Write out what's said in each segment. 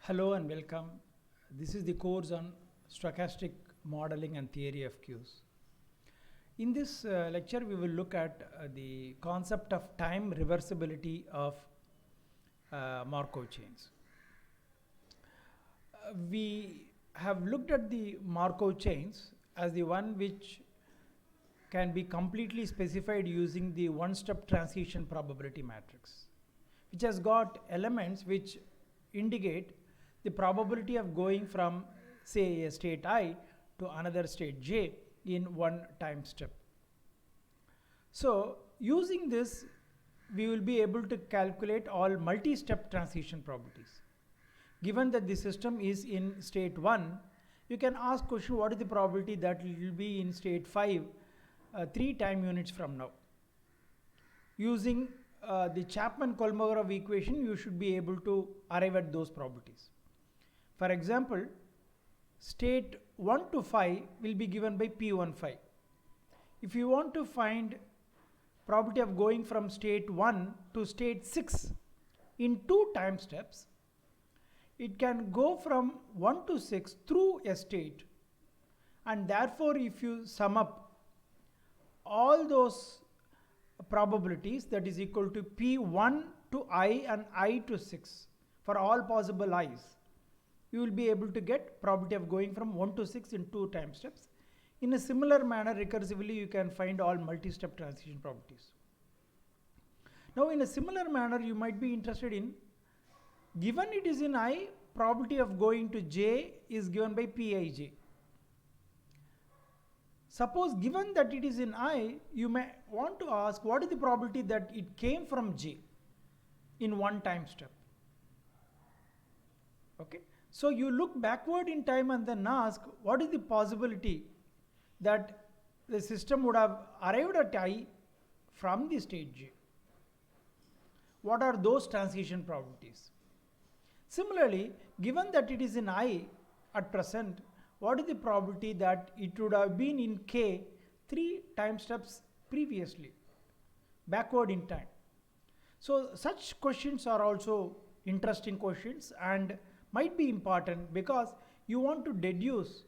Hello and welcome. This is the course on stochastic modeling and theory of queues. In this lecture, we will look at the concept of time reversibility of Markov chains. We have looked at the Markov chains as the one which can be completely specified using the one-step transition probability matrix, which has got elements which indicate the probability of going from, say, a state I to another state j in one time step. So using this, we will be able to calculate all multi-step transition probabilities. Given that the system is in state 1, you can ask question, what is the probability that it will be in state 5 3 time units from now? Using the Chapman-Kolmogorov equation, you should be able to arrive at those probabilities. For example, state 1 to 5 will be given by P15. If you want to find probability of going from state 1 to state 6 in 2 time steps, it can go from 1 to 6 through a state, and therefore if you sum up all those probabilities, that is equal to P1 to I and I to 6 for all possible i's, you will be able to get probability of going from 1 to 6 in 2 time steps. In a similar manner, recursively, you can find all multi-step transition probabilities. Now, in a similar manner, you might be interested in, given it is in I, probability of going to j is given by Pij. Suppose given that it is in I, you may want to ask what is the probability that it came from j in one time step. Okay. So you look backward in time and then ask what is the possibility that the system would have arrived at I from the state j. What are those transition probabilities? Similarly, given that it is in I at present, what is the probability that it would have been in k 3 time steps previously, backward in time? So such questions are also interesting questions and might be important because you want to deduce,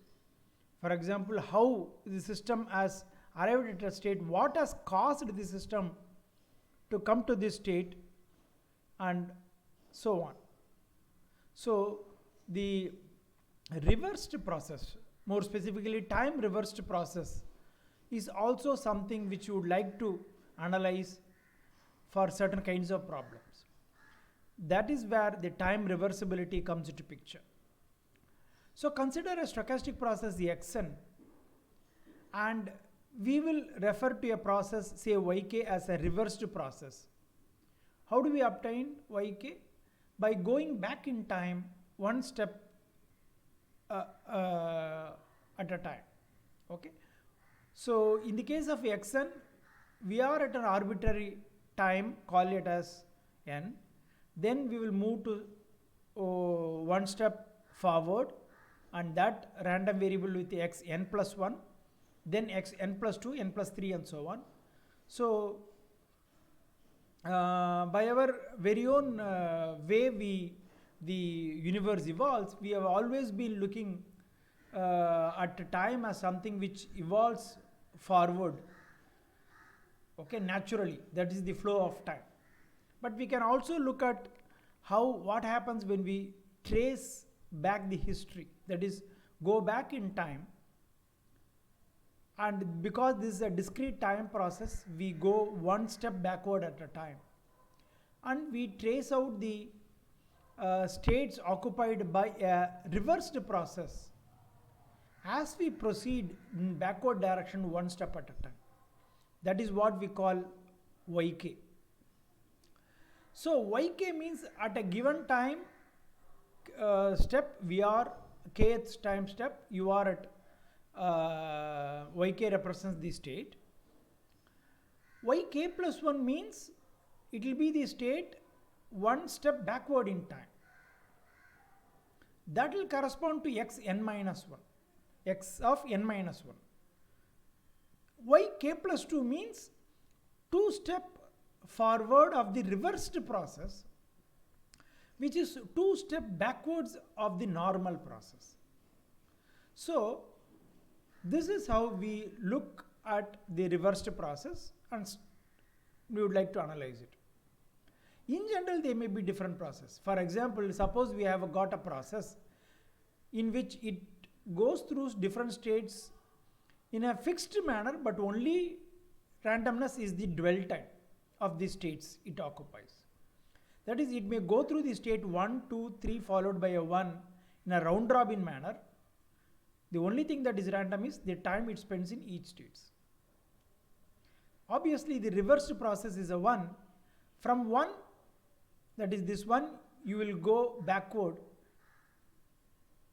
for example, how the system has arrived at a state, what has caused the system to come to this state, and so on. So the reversed process, more specifically time reversed process, is also something which you would like to analyze for certain kinds of problems. That is where the time reversibility comes into picture. So consider a stochastic process Xn, and we will refer to a process, say Yk, as a reversed process. How do we obtain Yk? By going back in time one step at a time. Okay. So in the case of Xn, we are at an arbitrary time, call it as n. Then we will move to one step forward, and that random variable with xn plus 1, then xn plus 2, n plus 3, and so on. So by our very own way the universe evolves, we have always been looking at time as something which evolves forward, okay, naturally. That is the flow of time. But we can also look at what happens when we trace back the history, that is, go back in time, and because this is a discrete time process, we go one step backward at a time, and we trace out the states occupied by a reversed process as we proceed in backward direction one step at a time. That is what we call Yk. So Yk means at a given time step, we are kth time step, you are at Yk represents the state. Yk plus 1 means it will be the state one step backward in time. That will correspond to xn minus 1, x of n minus 1. Yk plus 2 means 2 step forward of the reversed process which is 2 steps backwards of the normal process. So this is how we look at the reversed process, and we would like to analyze it. In general, there may be different process. For example, suppose we have got a process in which it goes through different states in a fixed manner, but only randomness is the dwell time of the states it occupies. That is, it may go through the state 1, 2, 3 followed by a 1 in a round robin manner. The only thing that is random is the time it spends in each states. Obviously, the reversed process is a 1. From 1, that is this one, you will go backward,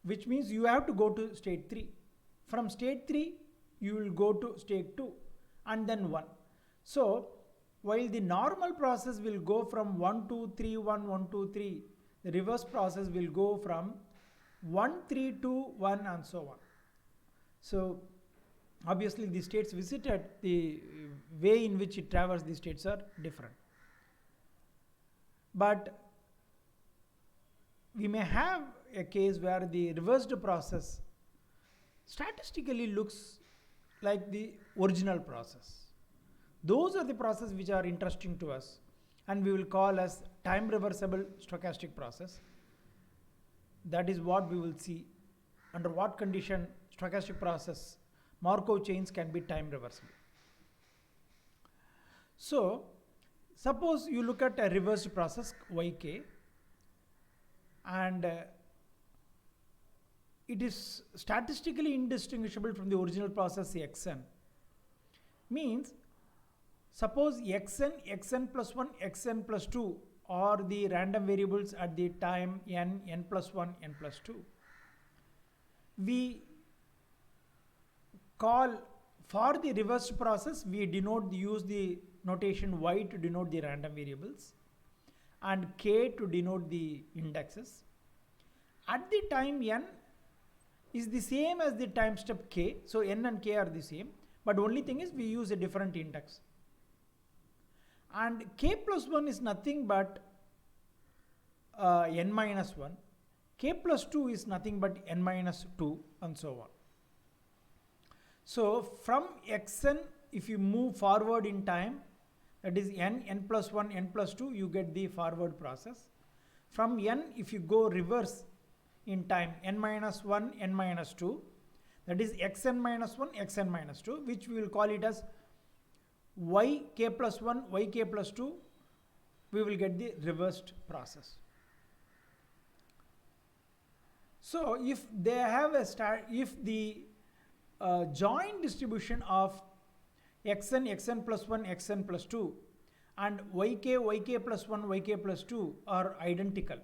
which means you have to go to state 3. From state 3, you will go to state 2 and then 1. So, while the normal process will go from 1, 2, 3, 1, 1, 2, 3, the reverse process will go from 1, 3, 2, 1 and so on. So, obviously the states visited, the way in which it traverses the states are different. But we may have a case where the reversed process statistically looks like the original process. Those are the processes which are interesting to us, and we will call as time reversible stochastic process. That is what we will see under what condition stochastic process Markov chains can be time reversible. So, suppose you look at a reversed process yk, and it is statistically indistinguishable from the original process xn. Means, suppose xn, xn plus 1, xn plus 2 are the random variables at the time n, n plus 1, n plus 2. We call for the reversed process, we use the notation y to denote the random variables and k to denote the indexes. At the time n is the same as the time step k, so n and k are the same, but only thing is we use a different index. And k plus 1 is nothing but n minus 1, k plus 2 is nothing but n minus 2 and so on. So from xn, if you move forward in time, that is n, n plus 1, n plus 2, you get the forward process. From n, if you go reverse in time, n minus 1, n minus 2, that is xn minus 1, xn minus 2, which we will call it as yk plus 1, yk plus 2, we will get the reversed process. So if they have a if the joint distribution of xn, xn plus 1, xn plus 2 and yk, yk plus 1, yk plus 2 are identical,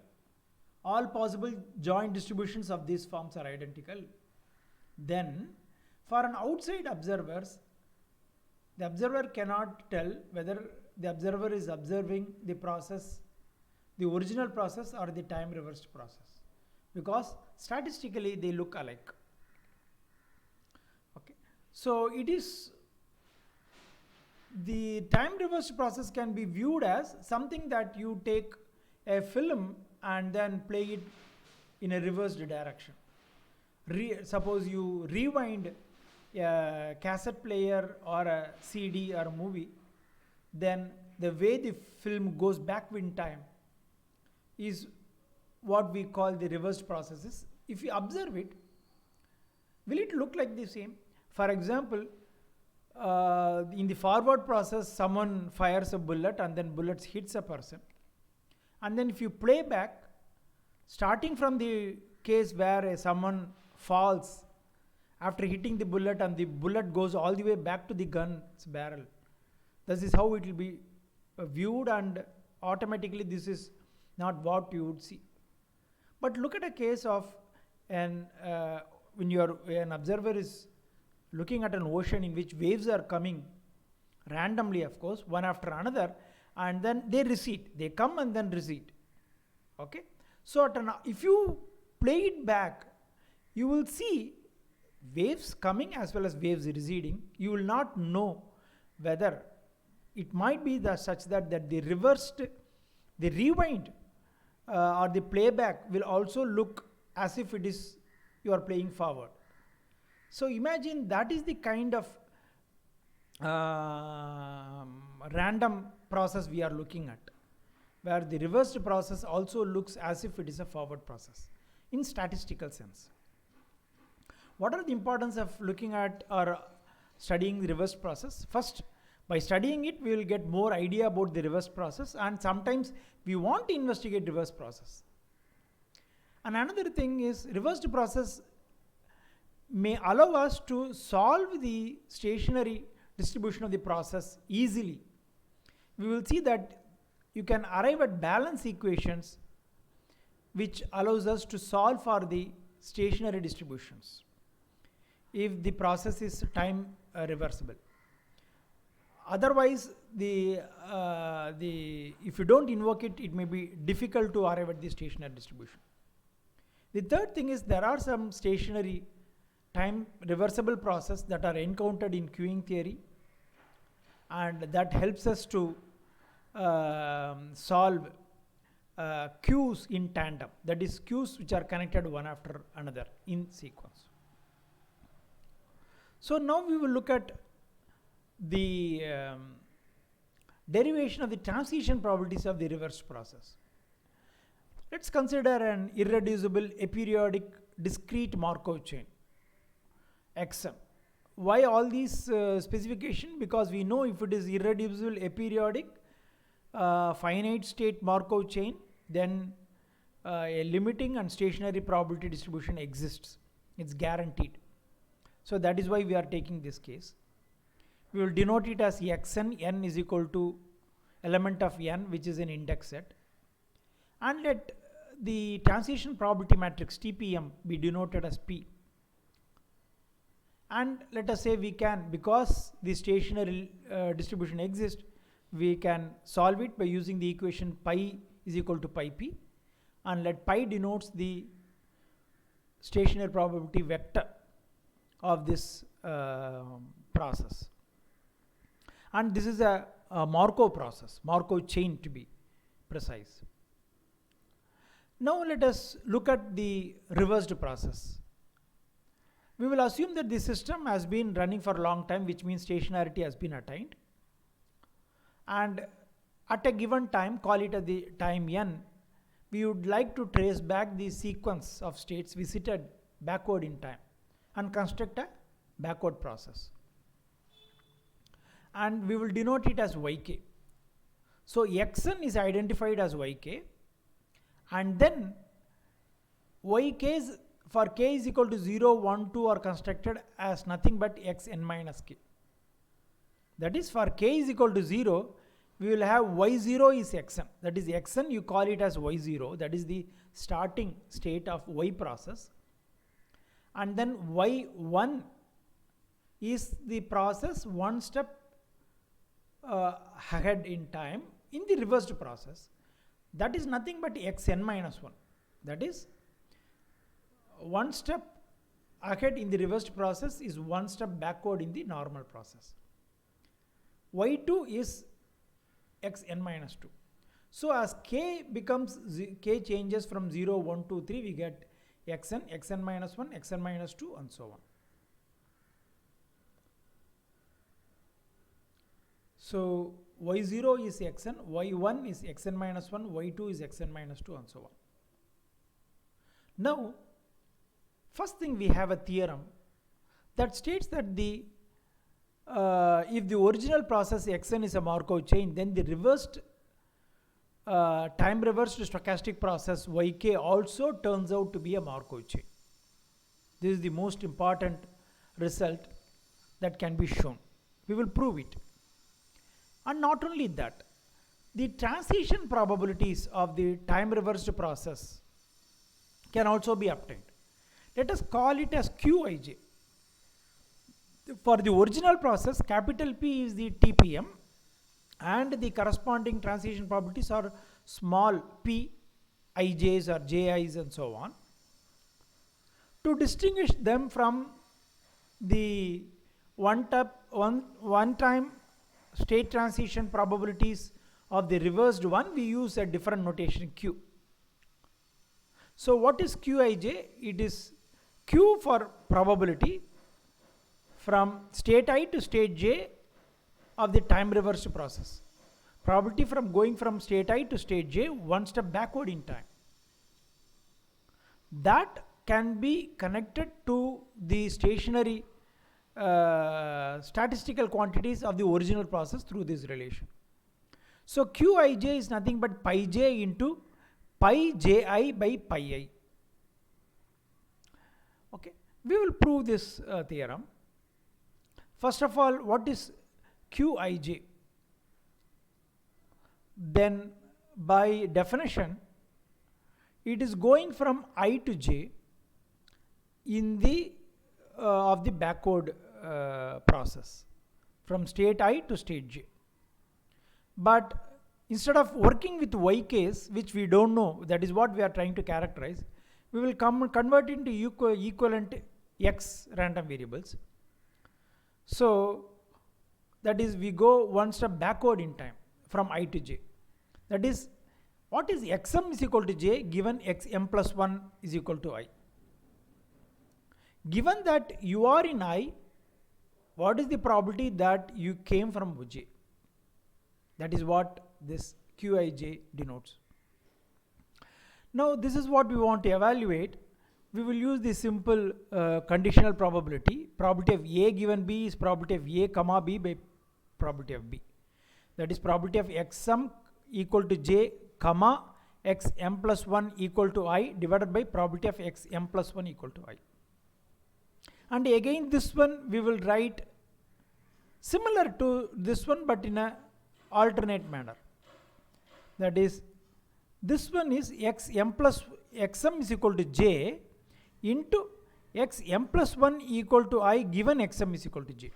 all possible joint distributions of these forms are identical, then for an outside observers, the observer cannot tell whether the observer is observing the process, the original process or the time reversed process, because statistically they look alike. Okay. So it is, the time reversed process can be viewed as something that you take a film and then play it in a reversed direction. Suppose you rewind a cassette player or a CD or a movie, then the way the film goes back in time is what we call the reversed processes. If you observe it, will it look like the same? For example, in the forward process, someone fires a bullet and then bullets hits a person. And then if you play back, starting from the case where someone falls after hitting the bullet and the bullet goes all the way back to the gun's barrel. This is how it will be viewed, and automatically this is not what you would see. But look at a case of when an observer is looking at an ocean in which waves are coming randomly, of course, one after another, and then they recede. They come and then recede. Okay. So if you play it back, you will see waves coming as well as waves receding. You will not know whether it might be such that the rewind or the playback will also look as if it is you are playing forward. So imagine that is the kind of random process we are looking at, where the reversed process also looks as if it is a forward process in statistical sense. What are the importance of looking at or studying the reversed process? First, by studying it, we will get more idea about the reversed process, and sometimes we want to investigate reverse process. And another thing is reversed process may allow us to solve the stationary distribution of the process easily. We will see that you can arrive at balance equations which allows us to solve for the stationary distributions if the process is time reversible. Otherwise, if you don't invoke it, it may be difficult to arrive at the stationary distribution. The third thing is there are some stationary time reversible process that are encountered in queuing theory, and that helps us to solve queues in tandem, that is queues which are connected one after another in sequence. So now we will look at the derivation of the transition probabilities of the reversed process. Let's consider an irreducible aperiodic discrete Markov chain Xm. Why all these specification? Because we know if it is irreducible aperiodic finite state Markov chain, then a limiting and stationary probability distribution exists. It's guaranteed. So that is why we are taking this case. We will denote it as Xn, n is equal to element of n, which is an index set. And let the transition probability matrix TPM be denoted as P. And let us say we can, because the stationary distribution exists, we can solve it by using the equation pi is equal to pi p, and let pi denotes the stationary probability vector of this process. And this is a Markov process, Markov chain to be precise. Now let us look at the reversed process. We will assume that the system has been running for a long time, which means stationarity has been attained. And at a given time, call it at the time n, we would like to trace back the sequence of states visited backward in time and construct a backward process. And we will denote it as Yk. So Xn is identified as Yk, and then Yk for k is equal to 0, 1, 2 are constructed as nothing but Xn minus k. That is, for k is equal to 0, we will have Y0 is Xn. That is Xn, you call it as Y0, that is the starting state of Y process. And then Y1 is the process one step ahead in time in the reversed process. That is nothing but Xn minus 1. That is, one step ahead in the reversed process is one step backward in the normal process. Y2 is Xn minus 2. So as k becomes, k changes from 0, 1, 2, 3, we get Xn, Xn minus 1, Xn minus 2, and so on. So Y0 is Xn, Y1 is Xn minus 1, Y2 is Xn minus 2, and so on. Now, first thing, we have a theorem that states that the if the original process Xn is a Markov chain, then the reversed time reversed stochastic process Yk also turns out to be a Markov chain. This is the most important result that can be shown. We will prove it. And not only that, the transition probabilities of the time reversed process can also be obtained. Let us call it as Qij. For the original process, capital P is the TPM, and the corresponding transition probabilities are small p, ij's or ji's and so on. To distinguish them from the one-time state transition probabilities of the reversed one, we use a different notation Q. So what is Qij? It is Q for probability from state I to state j of the time reversed process. Probability from going from state I to state j one step backward in time. That can be connected to the stationary statistical quantities of the original process through this relation. So Qij is nothing but pi j into pi ji by pi I. Okay, we will prove this theorem. First of all, what is Qij? Then by definition, it is going from I to j in the of the backward process from state I to state j. But instead of working with y case, which we don't know, that is what we are trying to characterize, we will convert into equivalent x random variables. So that is, we go one step backward in time from I to j. That is, what is xm is equal to j given xm plus 1 is equal to I. Given that you are in I, what is the probability that you came from j? That is what this Qij denotes. Now this is what we want to evaluate. We will use the simple conditional probability. Probability of A given B is probability of A comma B by probability of B. That is probability of xm equal to j comma xm plus 1 equal to I divided by probability of xm plus 1 equal to I. And again this one we will write similar to this one but in a alternate manner. That is, this one is xm is equal to j into xm plus 1 equal to I given xm is equal to j.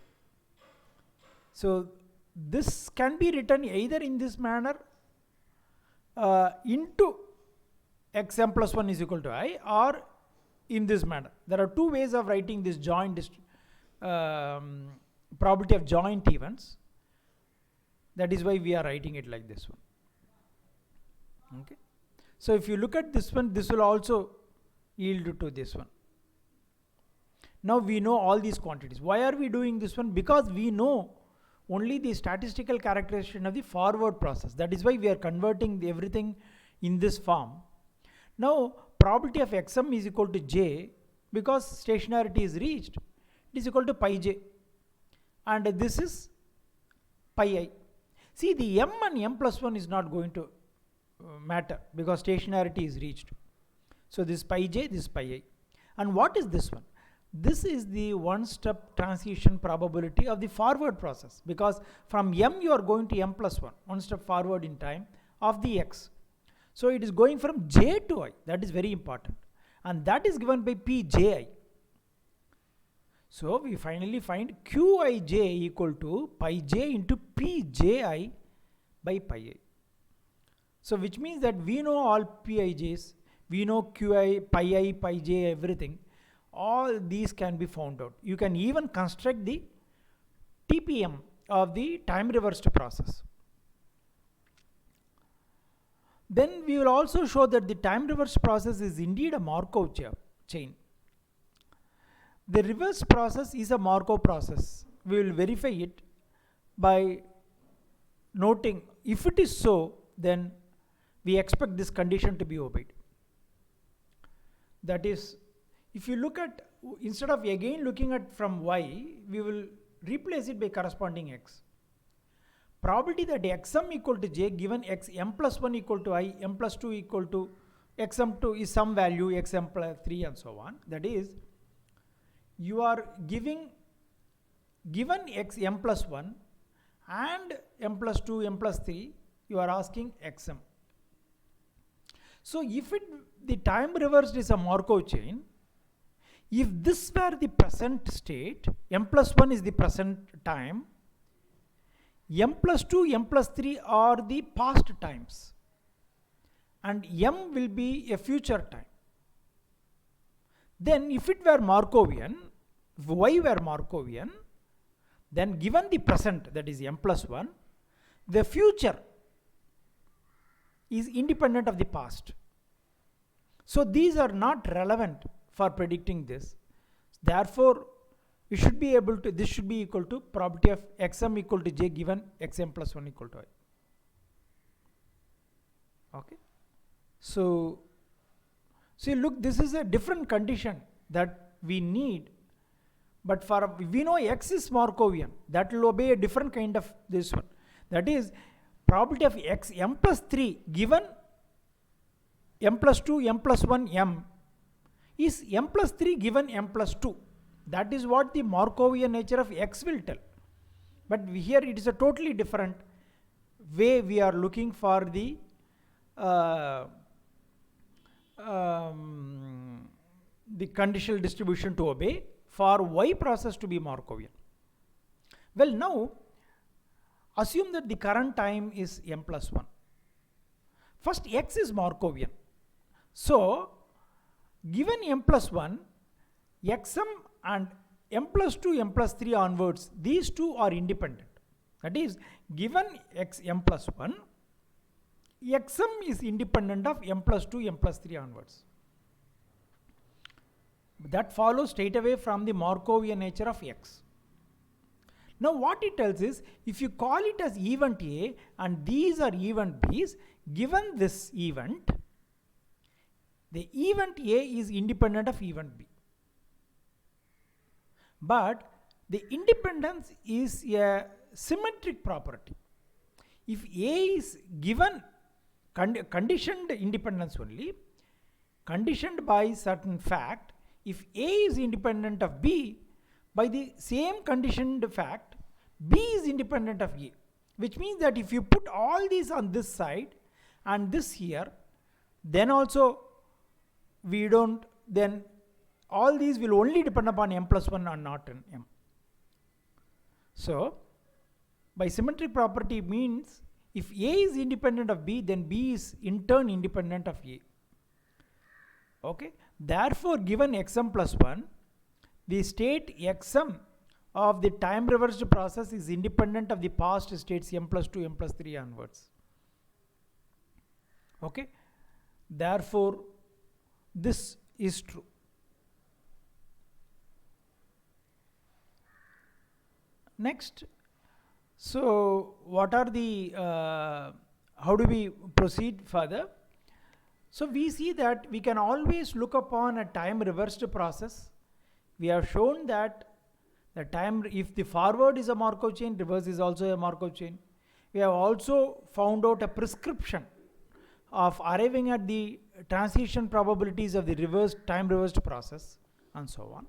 So this can be written either in this manner into xm plus 1 is equal to I, or in this manner. There are two ways of writing this joint probability of joint events. That is why we are writing it like this one. Okay. So if you look at this one, this will also yield to this one. Now we know all these quantities. Why are we doing this one? Because we know only the statistical characterization of the forward process. That is why we are converting everything in this form. Now probability of xm is equal to j, because stationarity is reached, it is equal to pi j, and this is pi I. See, the m and m plus 1 is not going to matter because stationarity is reached. So this pi j, this pi I. And what is this one? This is the one step transition probability of the forward process, because from m you are going to m plus 1, one step forward in time of the x. So it is going from j to I. That is very important, and that is given by pji. So we finally find Qij equal to pi j into pji by pi I. So which means that we know all pij's, we know qi, pi j, everything. All these can be found out. You can even construct the TPM of the time reversed process. Then we will also show that the time reversed process is indeed a Markov chain. The reverse process is a Markov process. We will verify it by noting if it is so, then we expect this condition to be obeyed. That is, if you look at, instead of again looking at from y, we will replace it by corresponding x. Probability that xm equal to j given xm plus 1 equal to I, m plus 2 equal to xm2 is some value xm plus 3 and so on. That is, you are given xm plus 1 and m plus 2, m plus 3, you are asking xm. So if the time reversed is a Markov chain, if this were the present state, m plus 1 is the present time, m plus 2, m plus 3 are the past times, and m will be a future time. Then if it were Markovian, if y were Markovian, then given the present, that is m plus 1, the future is independent of the past. So these are not relevant for predicting this. Therefore, you should be able to, this should be equal to probability of xm equal to j given xm plus 1 equal to I. Okay. So see, look, this is a different condition that we need, but for, we know x is Markovian, that will obey a different kind of this one. That is, probability of x m plus 3 given m plus 2 m plus 1 m is m plus 3 given m plus 2. That is what the Markovian nature of x will tell. But here it is a totally different way we are looking for the conditional distribution to obey for y process to be Markovian. Well, now assume that the current time is m plus 1. First, x is Markovian. So given m plus 1, xm and m plus 2, m plus 3 onwards, these two are independent. That is, given x m plus 1, xm is independent of m plus 2, m plus 3 onwards. That follows straight away from the Markovian nature of x. Now what it tells is, if you call it as event A and these are event B's, given this event, the event A is independent of event B. But the independence is a symmetric property. If A is given conditioned independence only, conditioned by certain fact, if A is independent of B, by the same conditioned fact, B is independent of A, which means that if you put all these on this side and this here, then also we don't, then all these will only depend upon m plus 1 and not on m. So by symmetric property means if A is independent of B, then B is in turn independent of A. Okay. Therefore, given xm plus 1, the state xm of the time reversed process is independent of the past states m plus 2, m plus 3 onwards. Okay. Therefore, this is true. Next, so what are the, how do we proceed further? So we see that we can always look upon a time reversed process. We have shown that the time, if the forward is a Markov chain, reverse is also a Markov chain. We have also found out a prescription of arriving at the transition probabilities of the reversed time reversed process and so on.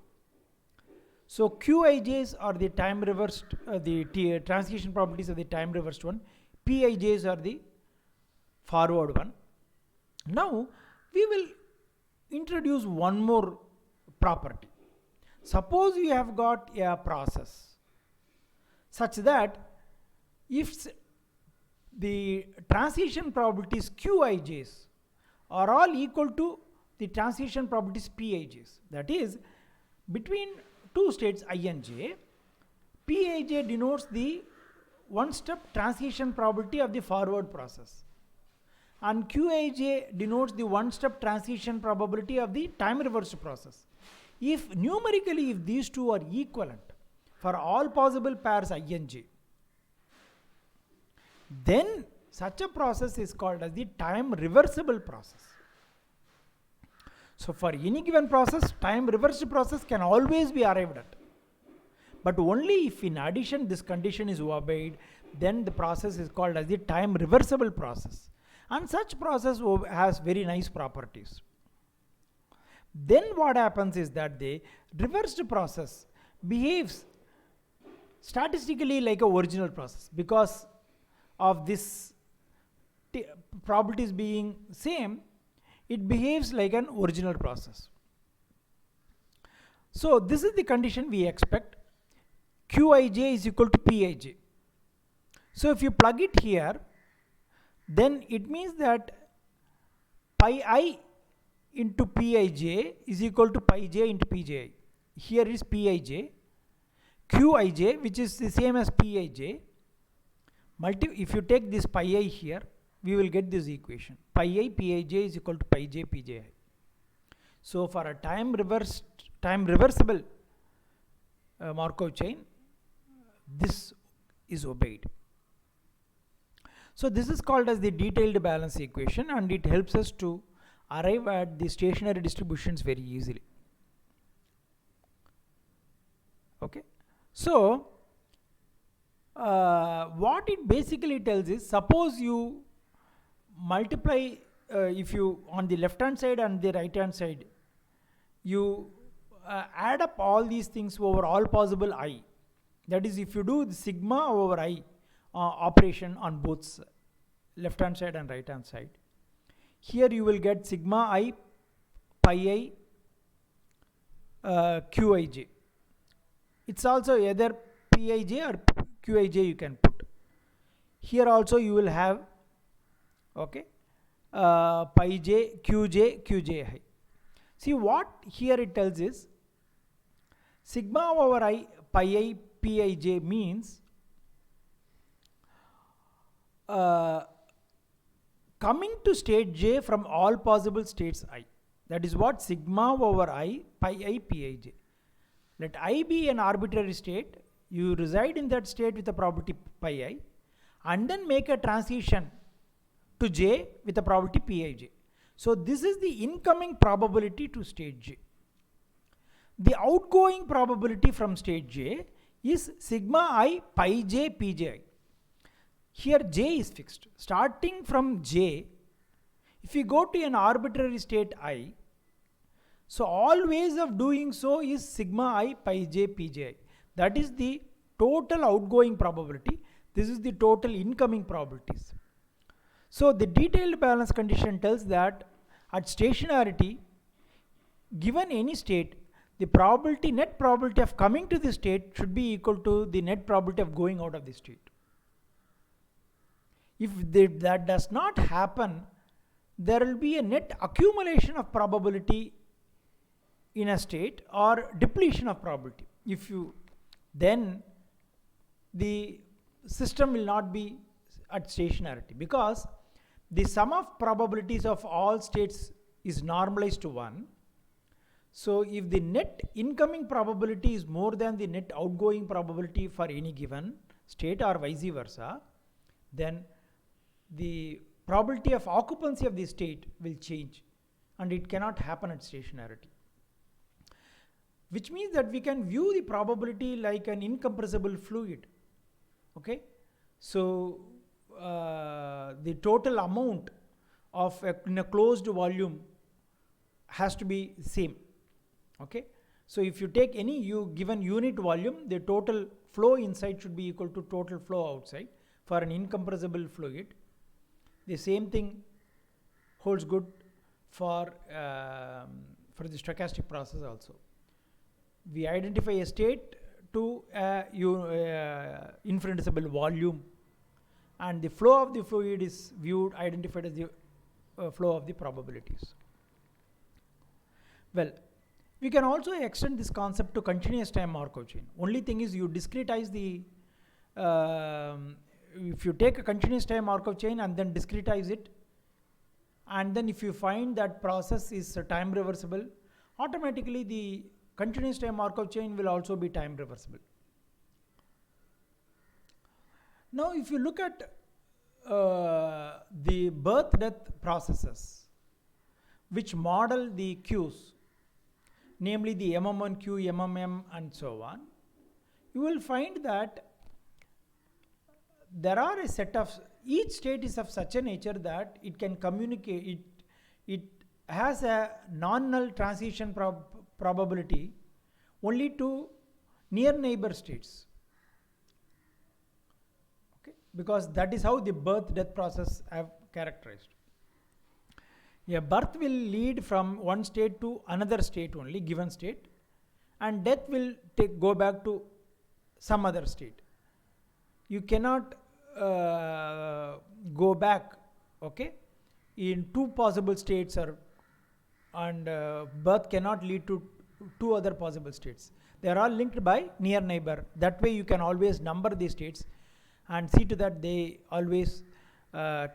So Qij's are the time reversed, the transition probabilities of the time reversed one. Pij's are the forward one. Now we will introduce one more property. Suppose you have got a process such that if the transition probabilities Qij's are all equal to the transition probabilities Pij's, that is, between two states I and j, Pij denotes the one-step transition probability of the forward process, and Qij denotes the one-step transition probability of the time reversed process. If numerically, if these two are equivalent for all possible pairs I and j, then such a process is called as the time reversible process. So for any given process, time reversed process can always be arrived at. But only if in addition this condition is obeyed, then the process is called as the time reversible process. And such process has very nice properties. Then what happens is that the reversed process behaves statistically like a original process because of this probabilities being same. It behaves like an original process. So this is the condition we expect. Qij is equal to Pij. So if you plug it here, then it means that pi I into Pij is equal to pi j into Pji. Here is Pij. Qij, which is the same as Pij, if you take this pi I here, we will get this equation. Pi I Pij is equal to pi j Pji. So for a time reversible Markov chain, this is obeyed. So this is called as the detailed balance equation, and it helps us to arrive at the stationary distributions very easily. Okay, so what it basically tells is, suppose you multiply, if you on the left hand side and the right hand side, you add up all these things over all possible I. That is, if you do the sigma over I operation on both left hand side and right hand side, here you will get sigma I pi I qij. It's also either pij or qij you can put. Here also you will have, okay, pi j qj. See what here it tells is, sigma over I pi I pij means coming to state j from all possible states I. That is what sigma over I pi I pij. Let I be an arbitrary state. You reside in that state with a probability pi I, and then make a transition to j with a probability pij. So this is the incoming probability to state j. The outgoing probability from state j is sigma I pi j pji. Here j is fixed. Starting from j, if you go to an arbitrary state I, so all ways of doing so is sigma I pi j pji. That is the total outgoing probability. This is the total incoming probabilities. So the detailed balance condition tells that at stationarity, given any state, the probability, net probability of coming to the state should be equal to the net probability of going out of the state. If that does not happen, there will be a net accumulation of probability in a state or depletion of probability. If you, then the system will not be at stationarity, because the sum of probabilities of all states is normalized to 1. So if the net incoming probability is more than the net outgoing probability for any given state or vice versa, then the probability of occupancy of the state will change, and it cannot happen at stationarity. Which means that we can view the probability like an incompressible fluid. Okay, so the total amount of in a closed volume has to be same. Okay, so if you take any given unit volume, the total flow inside should be equal to total flow outside for an incompressible fluid. The same thing holds good for the stochastic process also. We identify a state to infinitesimal volume, and the flow of the fluid is identified as the flow of the probabilities. Well, we can also extend this concept to continuous time Markov chain. Only thing is, you discretize the if you take a continuous time Markov chain and then discretize it, and then if you find that process is time reversible, automatically the continuous time Markov chain will also be time reversible. Now if you look at the birth-death processes which model the Qs, namely the MM1Q, MMM and so on, you will find that there are a set of, each state is of such a nature that it can communicate, it has a non-null transition probability only to near neighbor states. Okay, because that is how the birth-death process have characterized. A birth will lead from one state to another state only, given state, and death will go back to some other state. You cannot go back, okay, in two possible states, and birth cannot lead to two other possible states. They are all linked by near neighbor. That way you can always number the states and see to that they always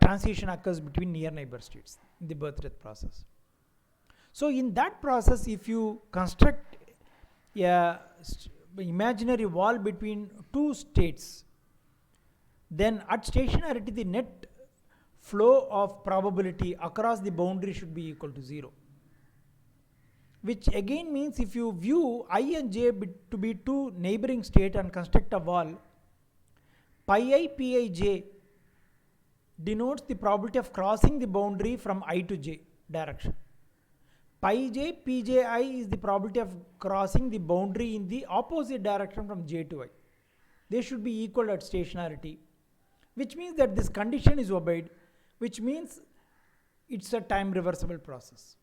transition occurs between near neighbor states in the birth-death process. So in that process, if you construct a imaginary wall between two states, then at stationarity the net flow of probability across the boundary should be equal to 0. Which again means if you view I and j to be two neighboring states and construct a wall, pi I pi j denotes the probability of crossing the boundary from I to j direction. Pi j pji is the probability of crossing the boundary in the opposite direction from j to I. They should be equal at stationarity, which means that this condition is obeyed, which means it's a time reversible process.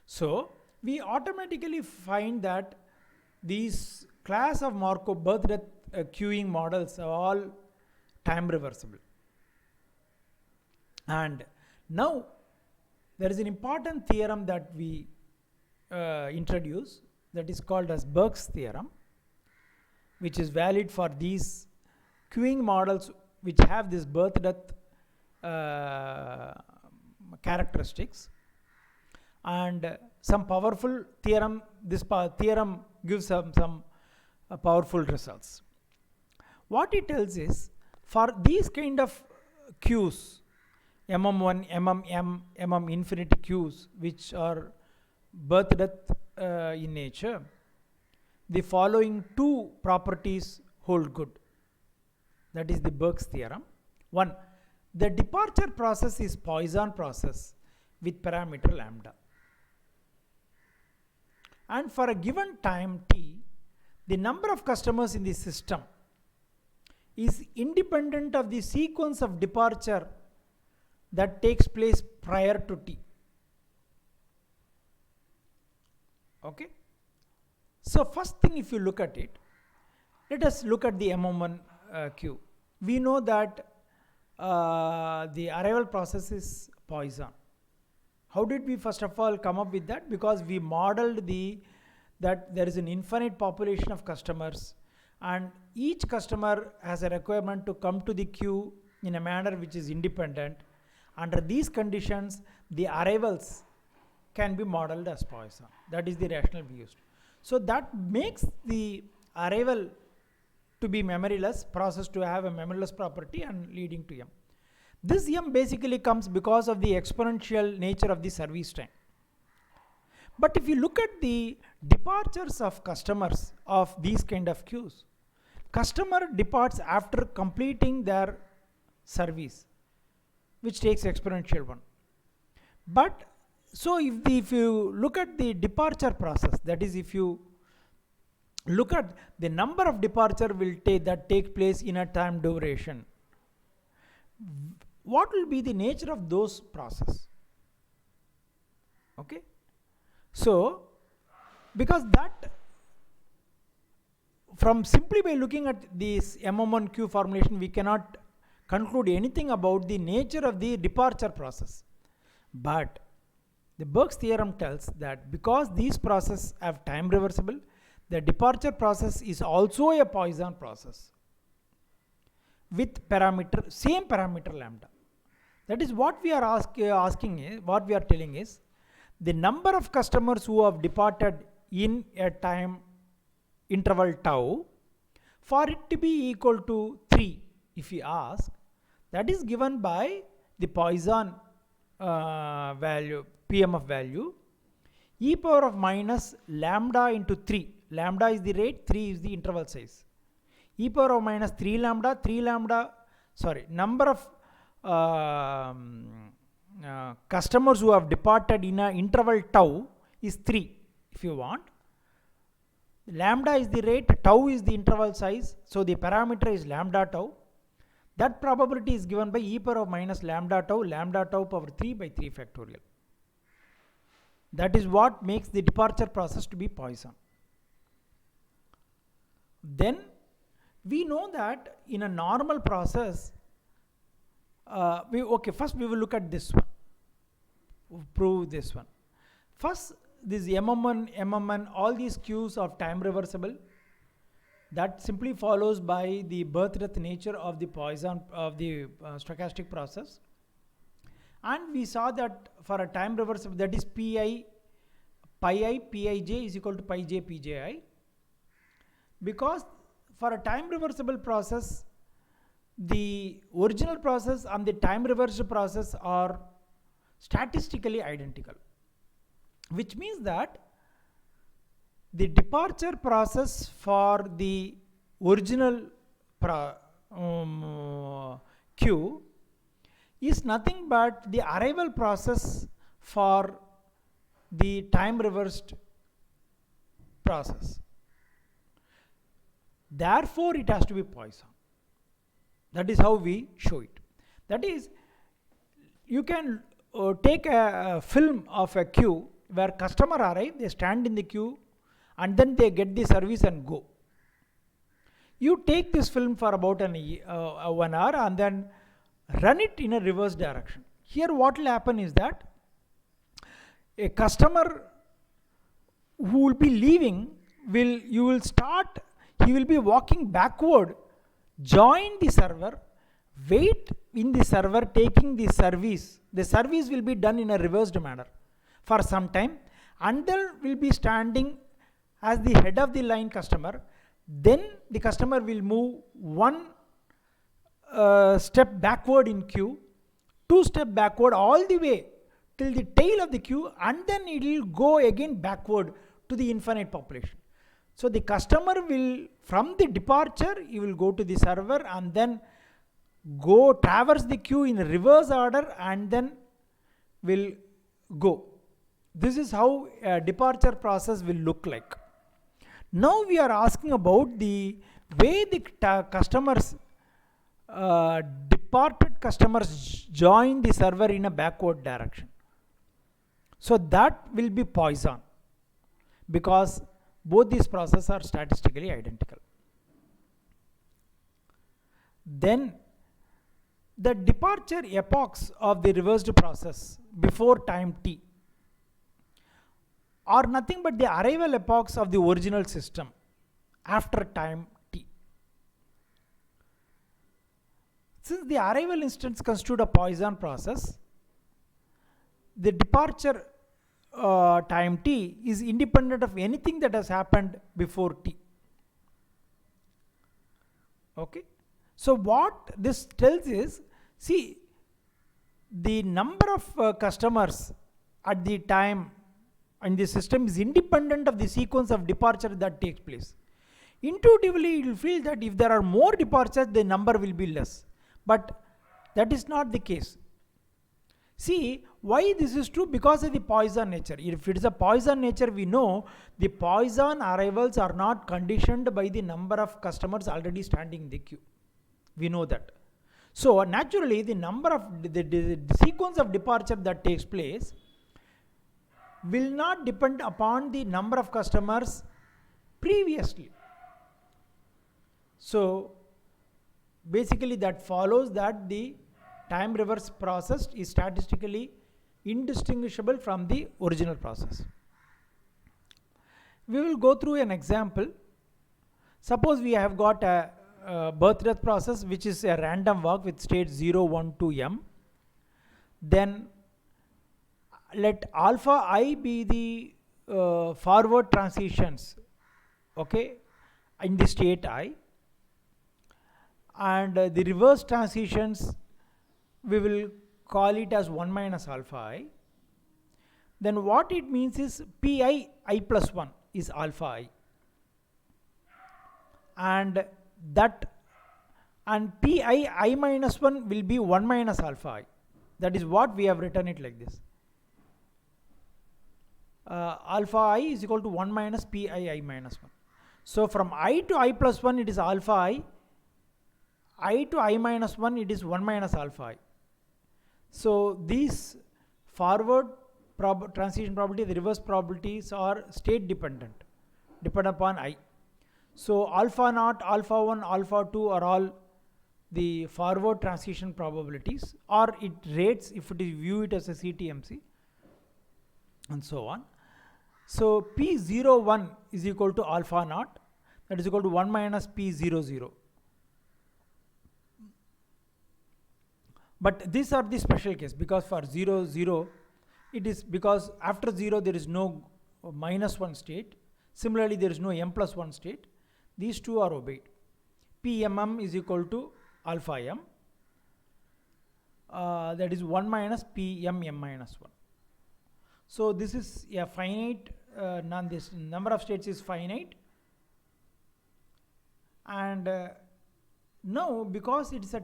So we automatically find that these class of Markov birth-death queuing models are all time reversible. And now there is an important theorem that we introduce, that is called as Burke's theorem, which is valid for these queuing models which have this birth-death characteristics. And some powerful theorem, this theorem gives some powerful results. What it tells is, for these kind of queues, MM1, MMM, MM infinity queues, which are birth-death in nature, the following two properties hold good. That is the Burke's theorem. One, the departure process is Poisson process with parameter lambda. And for a given time t, the number of customers in the system is independent of the sequence of departure that takes place prior to t. Okay? So first thing, if you look at it, let us look at the MM1 queue. We know that the arrival process is Poisson. How did we first of all come up with that? Because we modeled that there is an infinite population of customers, and each customer has a requirement to come to the queue in a manner which is independent. Under these conditions, the arrivals can be modeled as Poisson. That is the rationale we used. So that makes the arrival to be memoryless, process to have a memoryless property and leading to M. This M basically comes because of the exponential nature of the service time. But if you look at the departures of customers of these kind of queues, customer departs after completing their service, which takes exponential 1. But so if you look at the departure process, that is, if you look at the number of departure that take place in a time duration, what will be the nature of those process? Okay, so because that, from simply by looking at this MM1 queue formulation, we cannot conclude anything about the nature of the departure process. But the Burke's theorem tells that because these processes have time reversible, the departure process is also a Poisson process with same parameter lambda. That is what we are asking, what we are telling is, the number of customers who have departed in a time interval tau, for it to be equal to 3, if we ask, that is given by the Poisson value, PMF value, e power of minus lambda into 3. Lambda is the rate, 3 is the interval size. E power of minus 3 lambda, number of customers who have departed in an interval tau is 3, if you want. Lambda is the rate, tau is the interval size, so the parameter is lambda tau. That probability is given by e power of minus lambda tau power 3 by 3 factorial. That is what makes the departure process to be Poisson. Then we know that in a normal process, first we will look at this one, prove this one. First, this MM1, MMN, all these queues of time reversible, that simply follows by the birth-death nature of the Poisson, of the stochastic process. And we saw that for a time reversible, that is pi pij is equal to pi j pji, because for a time reversible process, the original process and the time reversed process are statistically identical, which means that the departure process for the original queue is nothing but the arrival process for the time reversed process. Therefore, it has to be Poisson. That is how we show it. That is, you can take a film of a queue where customer arrive, they stand in the queue, and then they get the service and go. You take this film for about 1 hour and then run it in a reverse direction. Here what will happen is that a customer who will be leaving, he will be walking backward, join the server, wait in the server taking the service. The service will be done in a reversed manner for some time, and then will be standing as the head of the line customer. Then the customer will move 1 step backward in queue, 2 step backward all the way till the tail of the queue, and then it will go again backward to the infinite population. So the customer will, from the departure, he will go to the server and then go traverse the queue in reverse order and then will go. This is how a departure process will look like. Now we are asking about the way the departed customers join the server in a backward direction. So that will be Poisson, because both these processes are statistically identical. Then the departure epochs of the reversed process before time t are nothing but the arrival epochs of the original system after time t. Since the arrival instance constitute a Poisson process, the departure time t is independent of anything that has happened before t. Okay. So what this tells is, see, the number of customers at the time in the system is independent of the sequence of departure that takes place. Intuitively, you will feel that if there are more departures, the number will be less. But that is not the case. See, why this is true? Because of the Poisson nature. If it is a Poisson nature, we know the Poisson arrivals are not conditioned by the number of customers already standing in the queue. We know that. So naturally, the number of the sequence of departure that takes place will not depend upon the number of customers previously. So basically that follows that the time reverse process is statistically indistinguishable from the original process. We will go through an example. Suppose we have got a birth death process which is a random walk with states 0, 1, 2, m. Then let alpha I be the forward transitions, okay, in the state I, and the reverse transitions we will call it as 1 minus alpha I. Then what it means is pi I plus 1 is alpha I, and pi I minus 1 will be 1 minus alpha I. That is what we have written it like this. Alpha I is equal to 1 minus pi I minus 1. So from I to I plus 1 it is alpha I to I minus 1 it is 1 minus alpha I. So these forward transition probability, the reverse probabilities are state dependent, depend upon I. So alpha naught, alpha 1, alpha 2 are all the forward transition probabilities, or it rates if it is view it as a CTMC, and so on. So P01 is equal to alpha naught, that is equal to 1 minus P00. But these are the special case, because for 0 0 it is, because after 0 there is no -1 state, similarly there is no m+1 state, these two are obeyed. Pmm is equal to alpha m, that is 1 minus pm m minus 1. So this is a finite, this number of states is finite, and now because it is a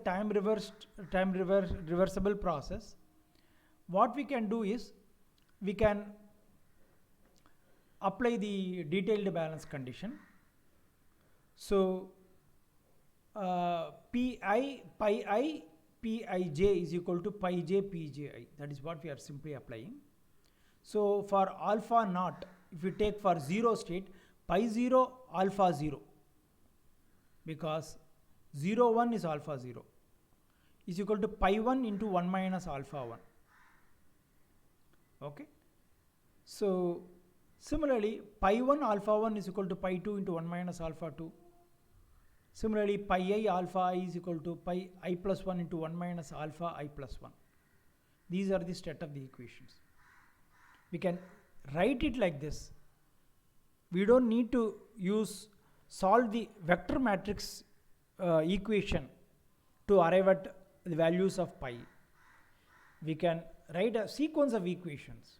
reversible process, what we can do is we can apply the detailed balance condition. So pi pij is equal to pi j pji, that is what we are simply applying. So for alpha naught, if you take for 0 state, pi 0 alpha 0, because 0 1 is alpha 0, is equal to pi 1 into 1 minus alpha 1. Okay. So similarly, pi 1 alpha 1 is equal to pi 2 into 1 minus alpha 2. Similarly, pi I alpha I is equal to pi I plus 1 into 1 minus alpha I plus 1. These are the state of the equations. We can write it like this. We don't need to solve the vector matrix equation to arrive at the values of pi. We can write a sequence of equations,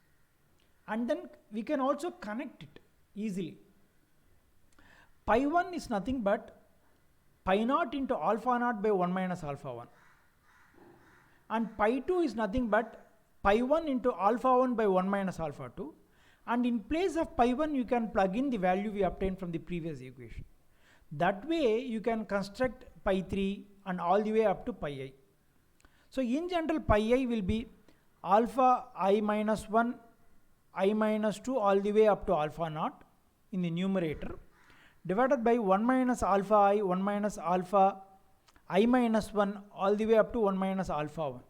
and then we can also connect it easily. Pi 1 is nothing but pi naught into alpha naught by 1 minus alpha 1, and pi 2 is nothing but pi 1 into alpha 1 by 1 minus alpha 2, and in place of pi 1 you can plug in the value we obtained from the previous equation. That way you can construct pi 3 and all the way up to pi I. So in general, pi I will be alpha I minus 1, I minus 2 all the way up to alpha naught in the numerator, divided by 1 minus alpha I, 1 minus alpha I minus 1 all the way up to 1 minus alpha 1.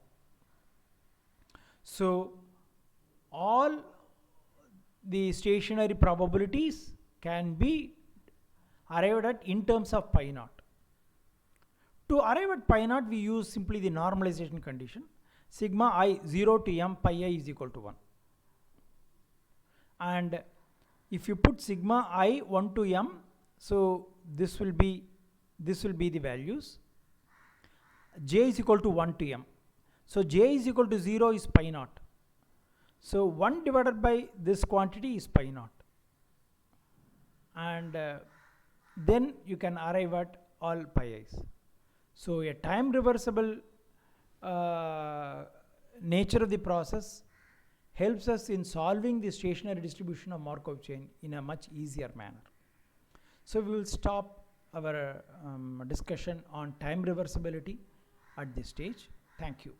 So all the stationary probabilities can be arrived at in terms of pi naught. To arrive at pi naught, we use simply the normalization condition. Sigma I 0 to m pi I is equal to 1. And if you put sigma I 1 to m, so this will be the values. J is equal to 1 to m. So j is equal to 0 is pi naught. So 1 divided by this quantity is pi naught. And then you can arrive at all pi i's. So a time reversible nature of the process helps us in solving the stationary distribution of Markov chain in a much easier manner. So we will stop our discussion on time reversibility at this stage. Thank you.